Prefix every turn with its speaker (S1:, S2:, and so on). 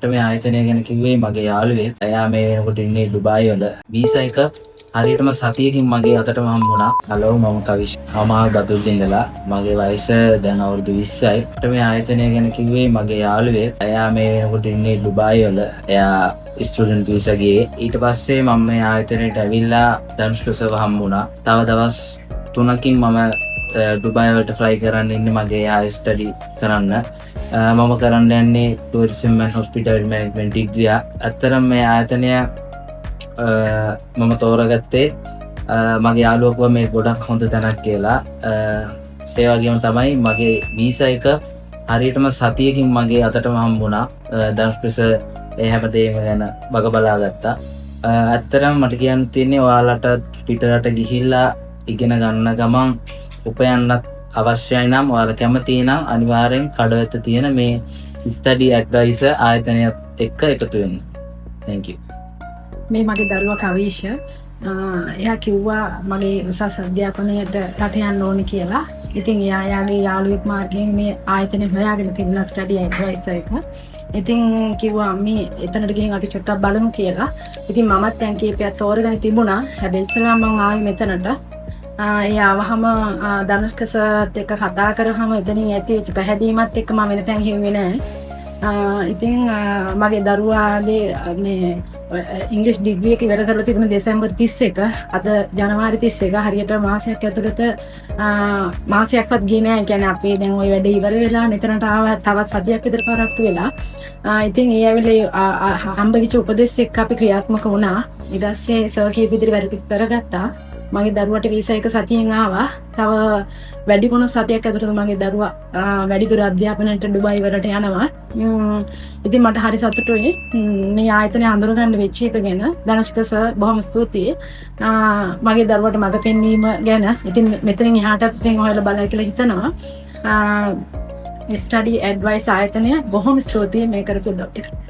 S1: මේ ආයතනය ගැන කිව්වේ මගේ යාළුවෙක්. එයා මේ වෙනකොට ඉන්නේ ඩුබායි වල. වීසා එක හරියටම සතියකින් මගේ අතටම හම්බුණා. හලෝ මම කවිෂ්. මම බදුල්ලේ ඉඳලා. මගේ වයස දැන් අවුරුදු 20යි. මේ ආයතනය ගැන කිව්වේ මගේ යාළුවෙක්. එයා මේ වෙනකොට ඉන්නේ ඩුබායි වල. එයා ස්ටුඩන්ට් වීසා ගියේ. ඊට පස්සේ මම මේ ආයතනයට ඇවිල්ලා ධනුෂ්කසව හම්බුණා. තව දවස් 3කින් මම ඩුබායි වලට ෆ්ලයි කරන්න ඉන්නේ මගේ හයි ස්ටඩි කරන්න. මම කරන්න යන්නේ ටූරිසම් ඇන්ඩ් හොස්පිටැලිටි මැනේජ්මන්ට් ඩිග්‍රිය. ඇත්තටම මේ ආයතනය මම තෝරගත්තේ මගේ යාළුවෙකුව මේ ගොඩක් හොඳ තැනක් කියලා. ඒ වගේම තමයි මගේ වීසා එක හරියටම සතියකින් මගේ අතටම හම්බුණා. ධනුෂ්කස ඒ හැමදේම ගැන වග බලා ගත්තා. ඇත්තටම මට කියන්න තියෙන්නේ ඔයාලට පිටරට ගිහිල්ලා ඉගෙන ගන්න ගමන් උපයන්නත් අවශ්‍යයි නම් ඔයාලා කැමති නම් අනිවාර්යෙන් කඩවැත්ත තියෙන මේ ස්ටඩි ඇඩ්වයිසර් ආයතනයත් එක්ක එකතු වෙන්න. Thank you.
S2: මේ මගේ දරුවා කවීෂ. එයා කිව්වා මගේ උසස් අධ්‍යාපනයට රට යන්න ඕනේ කියලා. ඉතින් එයාගේ යාළුවෙක් මාර්ගයෙන් මේ ආයතනය හොයාගෙන තිබුණා ස්ටඩි ඇඩ්වයිසර් එක. ඉතින් කිව්වා මේ එතනට ගිහින් අපි චුට්ටක් බලමු කියලා. ඉතින් මමත් දැන් කීපයක් තෝරගෙන තිබුණා. හැබැයි ඉස්සෙල්ලා මම ආවේ මෙතනට. ඒ ආවහම ධනුෂ්කසත් එක්ක කතා කරාම එතනින් ඇති වෙච්ච පැහැදීමත් එක්ක මම වෙන තැන් හිව්වේ නෑ. ඉතින් මගේ දරුවාගේ මේ ඉංග්‍රීසි ඩිග්‍රී එක ඉවර කරලා තිබුණ දෙසැම්බර් 31 අද ජනවාරි 31 හරියට මාසයක් ඇතුළත මාසයක්වත් ගියේ නෑ. ඒ කියන්නේ අපි දැන් ওই වැඩේ ඉවර වෙලා මෙතනට ආවා තවත් සතියක් විතර පරක්කු වෙලා. ඉතින් ඒ ඇවිල්ලා හම්බෙච්ච උපදෙස් එක්ක අපි ක්‍රියාත්මක වුණා. ඊට පස්සේ සර් කීප විදිහට වැඩ කරගත්තා. මගේ දරුවට වීසා එක සතියෙන් ආවා. තව වැඩි මොන සතියක් ඇතුළත මගේ දරුවා වැඩිදුර අධ්‍යාපනයට ඩුබායි වලට යනවා. ඉතින් මට හරි සතුටුයි මේ ආයතනය අඳුරගන්න වෙච්ච එක ගැන. ධනුෂ්ක සර් බොහොම ස්තුතියි. මගේ දරුවට මඟ පෙන්වීම ගැන. ඉතින් මෙතනින් එහාටත් ඉතින් ඔයාලා බලයි කියලා හිතනවා. ස්ටඩි ඇඩ්වයිස් ආයතනය බොහොම ස්තුතියි මේ කරපු උදව්වට.